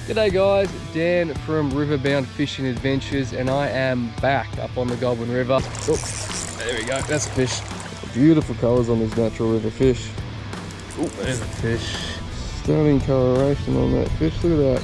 G'day guys, Dan from Riverbound Fishing Adventures, and I am back up on the Goulburn River. Oh, there we go, that's a fish. Beautiful colours on this natural river fish. Oh, there's a fish. Stunning coloration on that fish, look at that.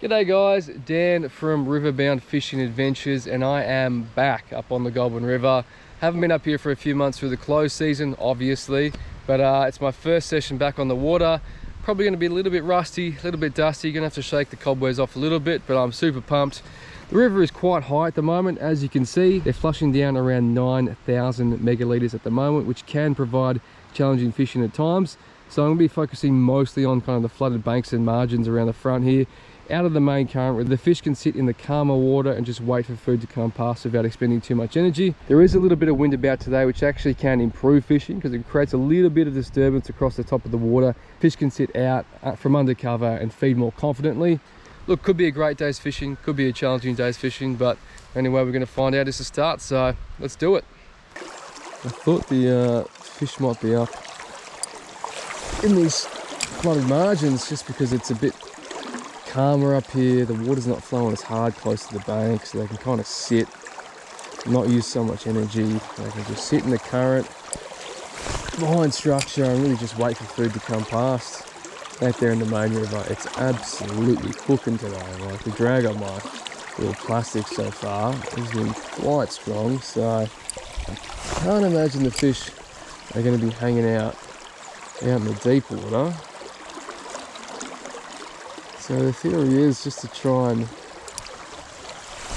G'day guys, Dan from Riverbound Fishing Adventures, and I am back up on the Goulburn River. Haven't been up here for a few months through the closed season, obviously, but it's my first session back on the water. Probably going to be a little bit rusty, a little bit dusty. Going to have to shake the cobwebs off a little bit, but I'm super pumped. The river is quite high at the moment, as you can see. They're flushing down around 9,000 megalitres at the moment, which can provide challenging fishing at times. So I'm going to be focusing mostly on kind of the flooded banks and margins around the front here, out of the main current, where the fish can sit in the calmer water and just wait for food to come past without expending too much energy. There is a little bit of wind about today, which actually can improve fishing because it creates a little bit of disturbance across the top of the water. Fish can sit out from under cover and feed more confidently. Look, could be a great day's fishing, could be a challenging day's fishing, but anyway, we're going to find out as a start, so let's do it. I thought the fish might be up in these flooded margins just because it's a bit calmer up here. The water's not flowing as hard close to the bank, so they can kind of sit, not use so much energy. They can just sit in the current behind structure and really just wait for food to come past. Out there in the main river, it's absolutely cooking today. Like the drag on my little plastic so far has been quite strong, so I can't imagine the fish are going to be hanging out in the deep water. So the theory is just to try and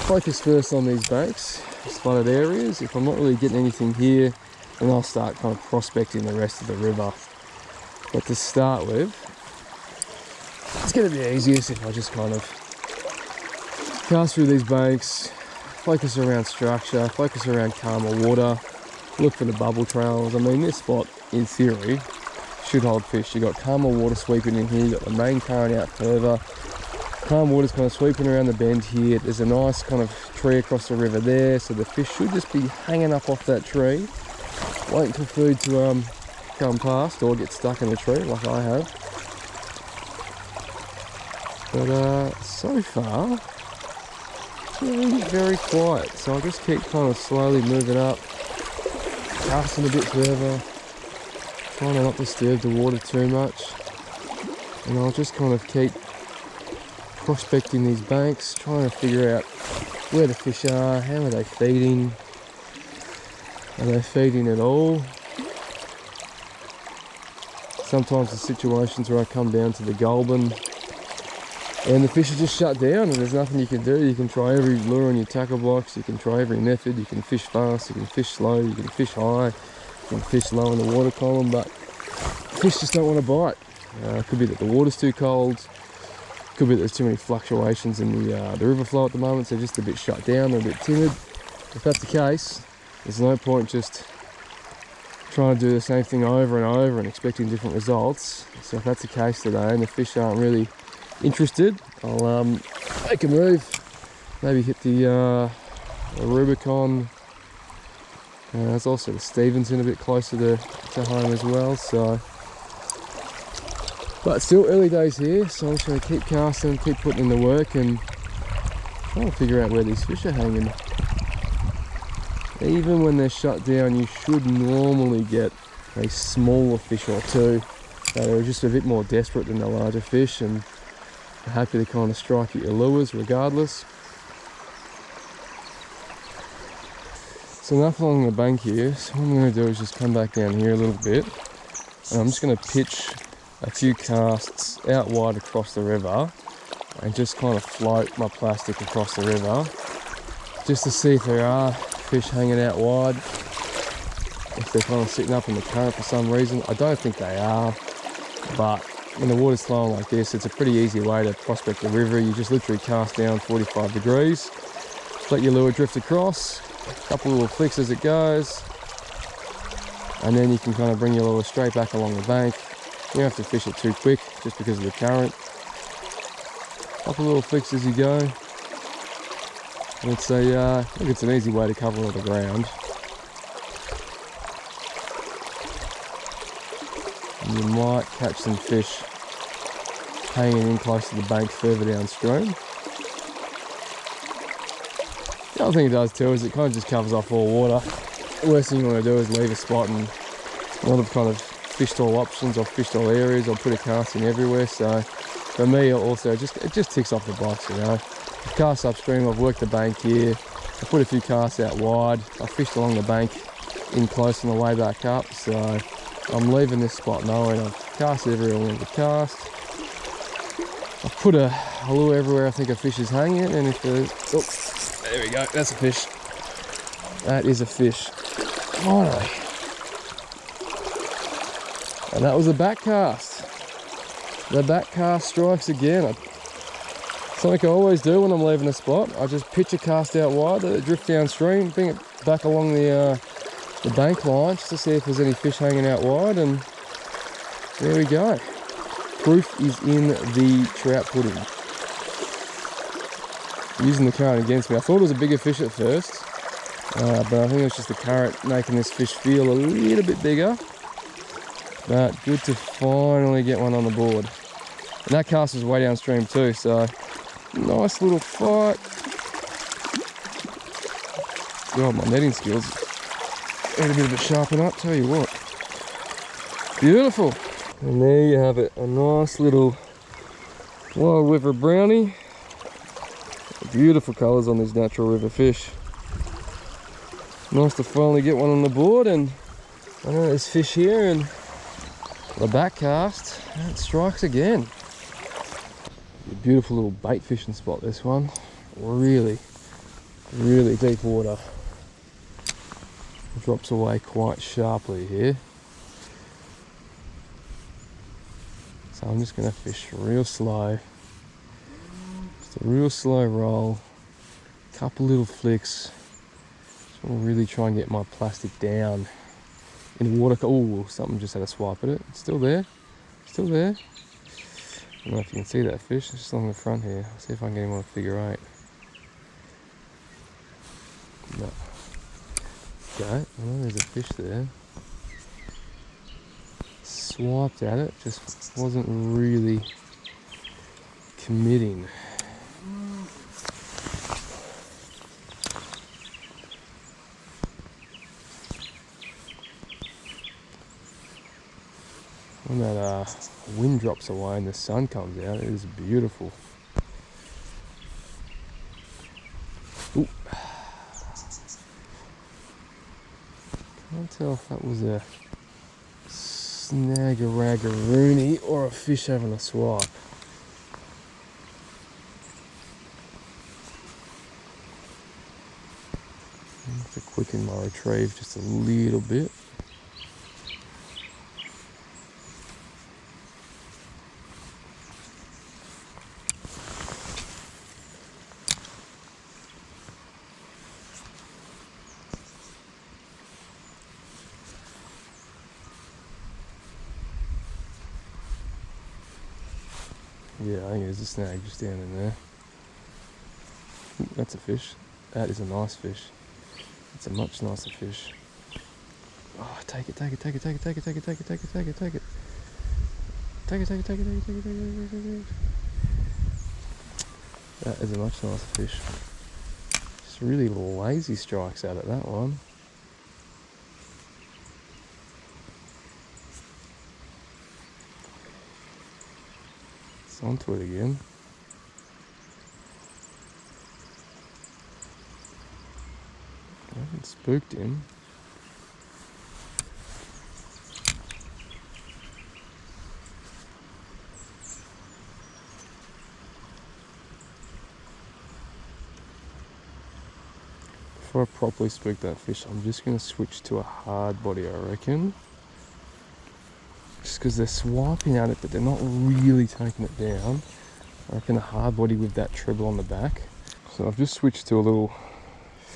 focus first on these banks, these flooded areas. If I'm not really getting anything here, then I'll start kind of prospecting the rest of the river. But to start with, it's going to be easiest if I just kind of cast through these banks, focus around structure, focus around calmer water, look for the bubble trails. I mean, this spot, in theory, should hold fish. You've got calmer water sweeping in here, you've got the main current out further. Calm water's kind of sweeping around the bend here. There's a nice kind of tree across the river there, so the fish should just be hanging up off that tree, waiting for food to come past or get stuck in the tree like I have. But so far, it's really very quiet, so I'll just keep kind of slowly moving up, casting a bit further, trying to not disturb the water too much, and I'll just kind of keep prospecting these banks, trying to figure out where the fish are, how are they feeding, are they feeding at all. Sometimes the situations where I come down to the Goulburn and the fish are just shut down and there's nothing you can do. You can try every lure in your tackle box, you can try every method, you can fish fast, you can fish slow, you can fish high, you can fish low in the water column, but fish just don't want to bite. It could be that the water's too cold, could be that there's too many fluctuations in the river flow at the moment, so they're just a bit shut down, they're a bit timid. If that's the case, there's no point just trying to do the same thing over and over and expecting different results. So if that's the case today and the fish aren't really interested, I'll make a move, maybe hit the Rubicon. There's also the Stevenson a bit closer to home as well, so. But still early days here, so I'm just going to keep casting, keep putting in the work and trying to figure out where these fish are hanging. Even when they're shut down, you should normally get a smaller fish or two that are just a bit more desperate than the larger fish and are happy to kind of strike at your lures regardless. So enough along the bank here, so what I'm going to do is just come back down here a little bit and I'm just going to pitch a few casts out wide across the river and just kind of float my plastic across the river just to see if there are fish hanging out wide, if they're kind of sitting up in the current for some reason. I don't think they are, but when the water's flowing like this, it's a pretty easy way to prospect the river. You just literally cast down 45 degrees, let your lure drift across, a couple little flicks as it goes, and then you can kind of bring your lure straight back along the bank. You don't have to fish it too quick just because of the current. Couple little flicks as you go. And it's I think it's an easy way to cover all the ground. You might catch some fish hanging in close to the bank further downstream. The other thing it does too is it kind of just covers off all water. The worst thing you want to do is leave a spot, and a lot of kind of fish stall options or fish stall areas, or put a casting everywhere. So for me also, it just ticks off the box, you know. I cast upstream, I've worked the bank here, I put a few casts out wide, I fished along the bank in close on the way back up, so I'm leaving this spot knowing I've cast everywhere I wanted to cast. I've put a lure everywhere I think a fish is hanging, and if there's, oh, there we go, that's a fish. That is a fish. Finally. And that was a back cast. The back cast strikes again. Something I always do when I'm leaving a spot. I just pitch a cast out wide, let it drift downstream, bring it back along the bank line just to see if there's any fish hanging out wide, and there we go. Proof is in the trout pudding. Using the current against me. I thought it was a bigger fish at first, but I think it's just the current making this fish feel a little bit bigger. But good to finally get one on the board. And that cast was way downstream too, so nice little fight. God, my netting skills need a bit of a sharpen up, tell you what. Beautiful. And there you have it, a nice little wild river brownie. Beautiful colours on these natural river fish. Nice to finally get one on the board, and I know there's fish here, and the back cast, and it strikes again. A beautiful little bait fishing spot, this one. Really, really deep water. Drops away quite sharply here. So I'm just going to fish real slow. Just a real slow roll. Couple little flicks. Just want to really try and get my plastic down in water. Oh, something just had a swipe at it. It's still there. Still there. I don't know if you can see that fish. It's just along the front here. I'll see if I can get him on a figure 8. No. Okay, I know there's a fish there. Swiped at it, just wasn't really committing. When that wind drops away and the sun comes out, it is beautiful. Ooh. Can't tell if that was a snag-a-rag-a-rooney or a fish having a swipe. I have to quicken my retrieve just a little bit. Yeah, I think there's a snag just down in there. Ooh, that's a fish. That is a nice fish. It's a much nicer fish. Oh, take it, take it, take it, take it, take it, take it, take it, take it, take it, take it. Take it, take it, take it, take it, take it, take it, take it. That is a much nicer fish. Just really lazy strikes out at that one. Onto it again. I haven't spooked him. Before I properly spook that fish, I'm just going to switch to a hard body, I reckon. Just because they're swiping at it, but they're not really taking it down. I reckon a hard body with that treble on the back. So I've just switched to a little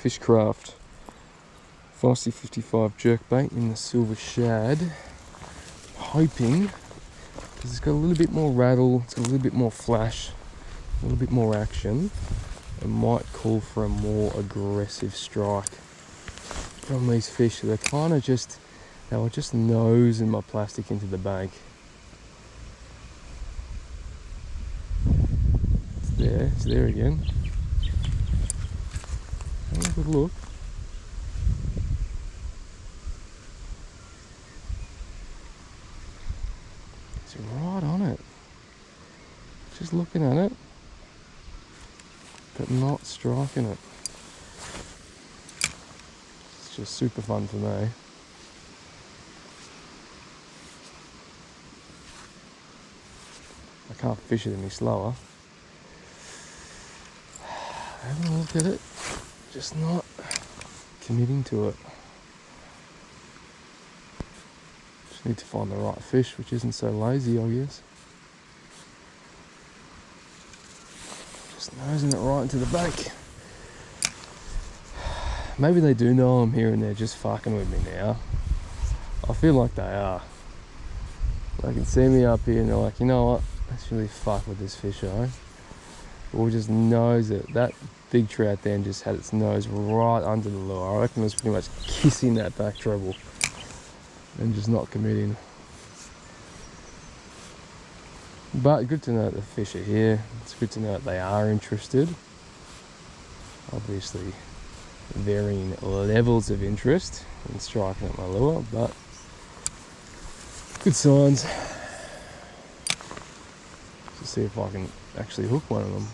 Fishcraft Feisty 55 jerkbait in the silver shad. Hoping, because it's got a little bit more rattle, it's got a little bit more flash, a little bit more action. It might call for a more aggressive strike from these fish. So they're kind of just They were just nosing my plastic into the bank. It's there again. Have a good look. It's right on it. Just looking at it, but not striking it. It's just super fun for me. I can't fish it any slower. Having a look at it, just not committing to it. Just need to find the right fish, which isn't so lazy, I guess. Just nosing it right into the bank. Maybe they do know I'm here and they're just fucking with me now. I feel like they are. They can see me up here and they're like, you know what, let's really fuck with this fish, eh? We'll just nose it. That big trout then just had its nose right under the lure. I reckon it was pretty much kissing that back treble and just not committing. But good to know that the fish are here. It's good to know that they are interested. Obviously varying levels of interest in striking at my lure, but good signs. Let's see if I can actually hook one of them.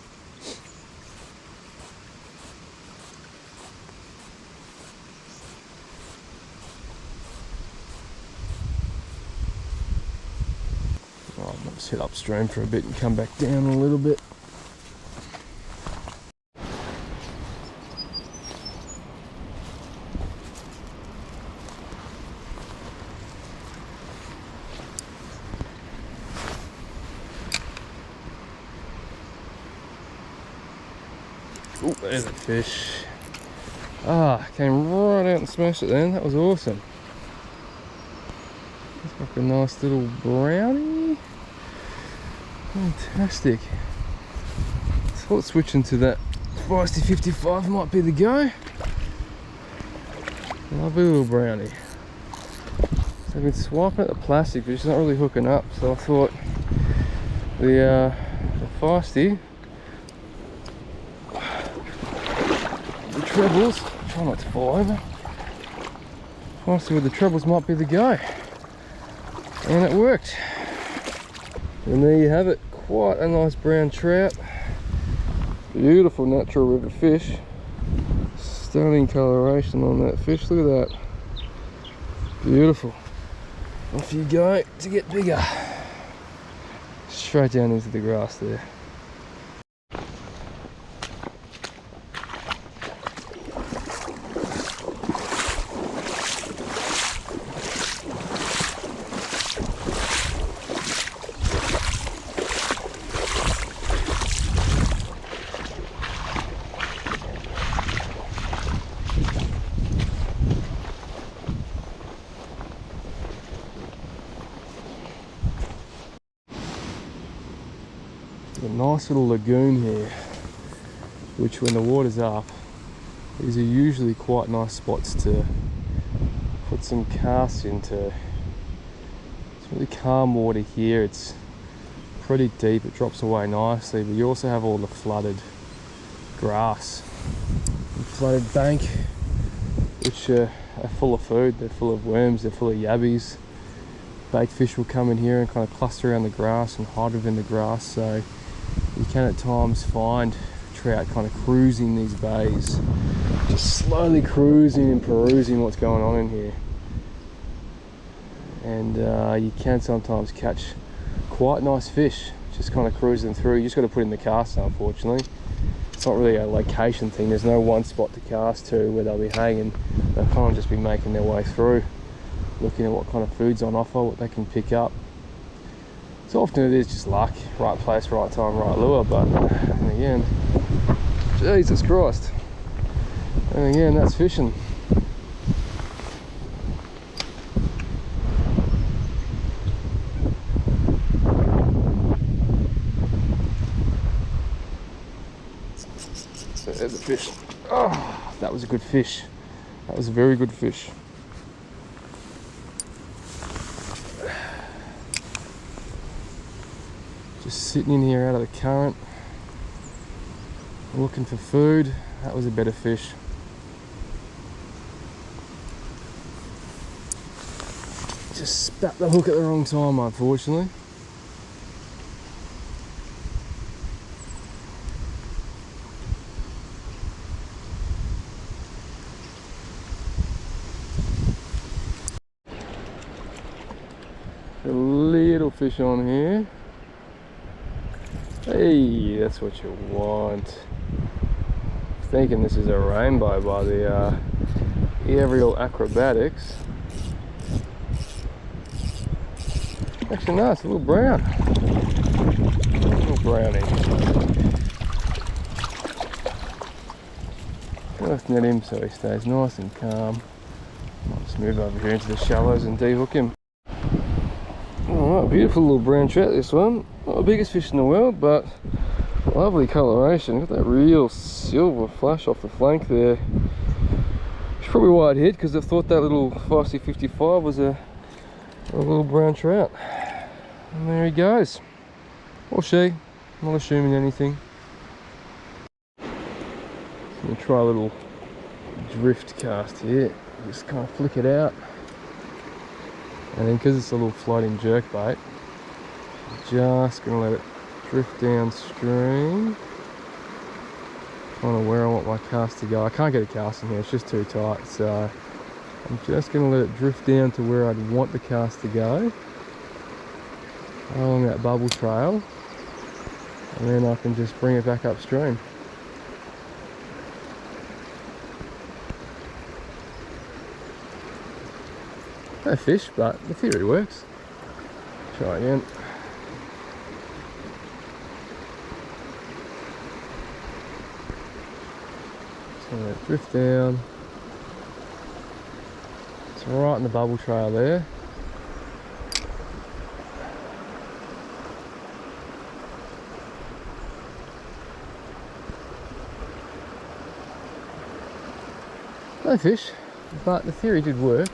Oh, let's head upstream for a bit and come back down a little bit. Oh, there's a fish. Ah, came right out and smashed it then. That was awesome. Looks like a nice little brownie. Fantastic. Thought switching to that Feisty 55 might be the go. Lovely little brownie. So I've been swiping at the plastic, but it's not really hooking up. So I thought the Feisty, the trebles, try not to fall over. Feisty with the trebles might be the go. And it worked. And there you have it, quite a nice brown trout. Beautiful natural river fish. Stunning coloration on that fish, look at that. Beautiful. Off you go to get bigger. Straight down into the grass there. A nice little lagoon here, which when the water's up, these are usually quite nice spots to put some casts into. It's really calm water here, it's pretty deep, it drops away nicely, but you also have all the flooded grass and flooded bank, which are full of food. They're full of worms, they're full of yabbies. Bait fish will come in here and kind of cluster around the grass and hide within the grass, so you can at times find trout kind of cruising these bays, just slowly cruising and perusing what's going on in here. And you can sometimes catch quite nice fish just kind of cruising through. You just got to put in the cast, unfortunately. It's not really a location thing, there's no one spot to cast to where they'll be hanging. They'll kind of just be making their way through, looking at what kind of food's on offer, what they can pick up. So often it is just luck, right place, right time, right lure, but and again, Jesus Christ, and again, that's fishing. There's a fish. Oh, that was a good fish. That was a very good fish. Just sitting in here out of the current, looking for food. That was a better fish. Just spat the hook at the wrong time, unfortunately. A little fish on here. Hey, that's what you want. Thinking this is a rainbow by the aerial acrobatics. Actually no, it's a little brown. A little brownie. Let's net him so he stays nice and calm. Might just move over here into the shallows and de-hook him. Alright, beautiful little brown trout this one. Not the biggest fish in the world, but lovely coloration. Got that real silver flash off the flank there. It's probably why I'd hit, because I thought that little Feisty 55 was a little brown trout. And there he goes. Or she. I'm not assuming anything. So I'm going to try a little drift cast here. Just kind of flick it out. And then because it's a little floating jerkbait, just going to let it drift downstream. Kind of where I want my cast to go. I can't get a cast in here, it's just too tight. So I'm just going to let it drift down to where I'd want the cast to go. Along that bubble trail. And then I can just bring it back upstream. No fish, but the theory works. Try again. So let it drift down. It's right in the bubble trail there. No fish, but the theory did work.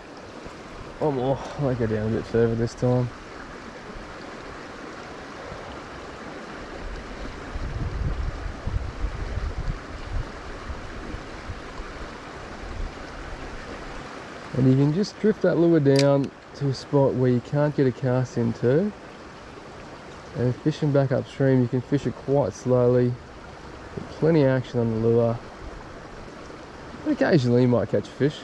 One more, I might go down a bit further this time. And you can just drift that lure down to a spot where you can't get a cast into. And fishing back upstream, you can fish it quite slowly. Get plenty of action on the lure. And occasionally you might catch a fish.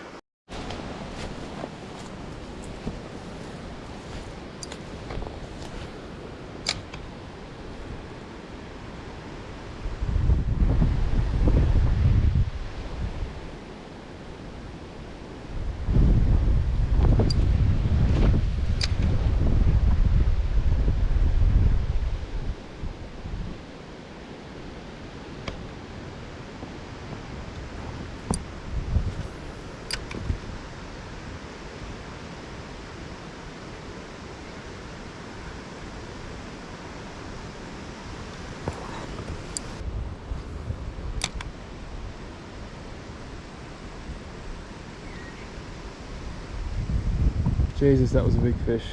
Jesus, that was a big fish.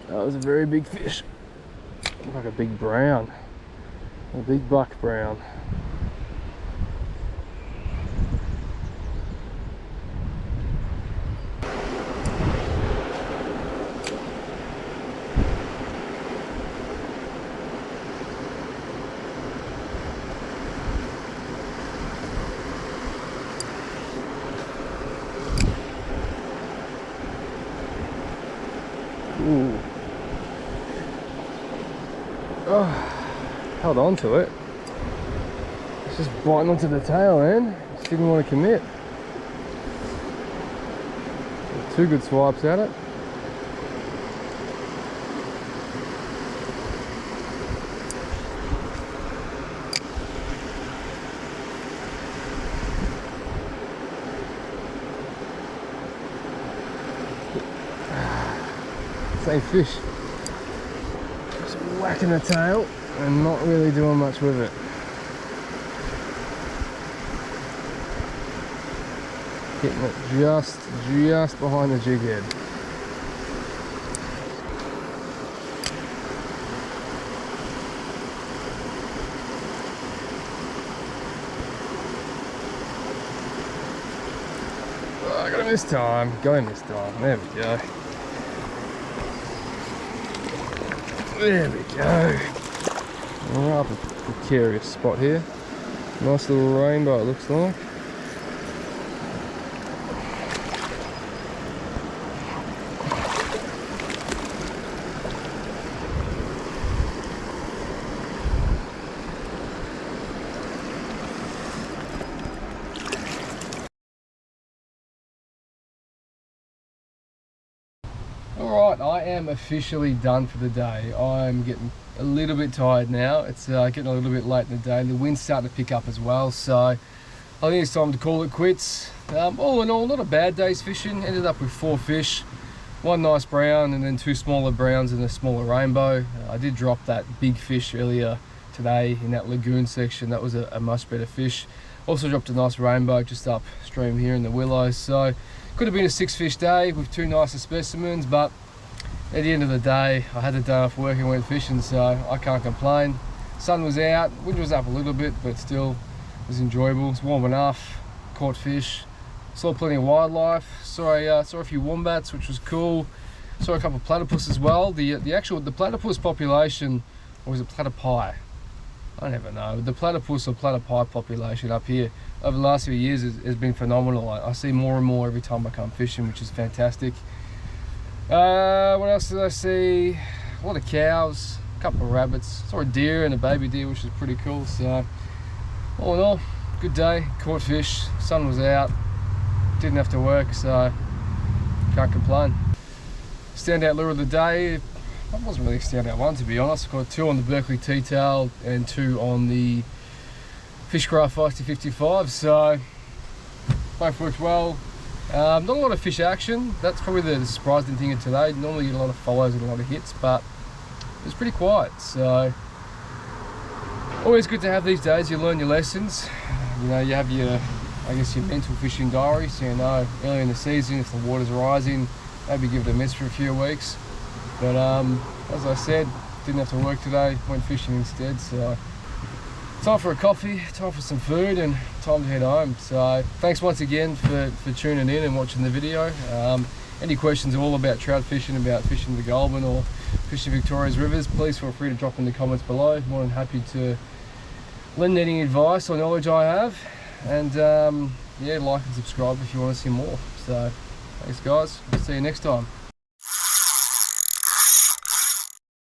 That was a very big fish. Like a big brown. A big buck brown. Ooh. Oh, held on to it. It's just biting onto the tail, man. Just didn't want to commit. Two good swipes at it. Same fish. Just whacking the tail and not really doing much with it. Hitting it just behind the jig head. Oh, I got him this time. Got him this time. There we go. There we go. Rather precarious spot here. Nice little rainbow it looks like. Alright, I am officially done for the day. I'm getting a little bit tired now. It's getting a little bit late in the day. The wind's starting to pick up as well, so I think it's time to call it quits. All in all, not a bad day's fishing. Ended up with 4 fish, 1 nice brown and then 2 smaller browns and a smaller rainbow. I did drop that big fish earlier today in that lagoon section. That was a much better fish. Also dropped a nice rainbow just upstream here in the willows. So could have been a 6 fish day with 2 nicer specimens, but at the end of the day, I had the day off work and went fishing, so I can't complain. Sun was out, wind was up a little bit, but still it was enjoyable. It's warm enough, caught fish, saw plenty of wildlife, saw a few wombats, which was cool. Saw a couple of platypus as well. The platypus population, or was it platypi? I never know. The platypus or platypi population up here over the last few years has been phenomenal. I see more and more every time I come fishing, which is fantastic. What else did I see? A lot of cows, a couple of rabbits, saw a deer and a baby deer, which is pretty cool. So all in all, good day, caught fish, sun was out, didn't have to work, so can't complain. Standout lure of the day, that wasn't really a standout one, to be honest. I caught 2 on the Berkley T-tail and 2 on the Fishcraft Feisty 55, so both worked well. Not a lot of fish action. That's probably the surprising thing of today. Normally you get a lot of follows and a lot of hits, but it was pretty quiet. So always good to have these days. You learn your lessons. You know, you have your, I guess, your mental fishing diary, so you know early in the season if the water's rising, maybe give it a miss for a few weeks. But as I said, didn't have to work today, went fishing instead. So time for a coffee, time for some food, and time to head home. So thanks once again for tuning in and watching the video. Any questions all about trout fishing, about fishing the Goulburn or fishing Victoria's rivers, please feel free to drop in the comments below. More than happy to lend any advice or knowledge I have. And yeah, like and subscribe if you want to see more. So thanks guys, see you next time.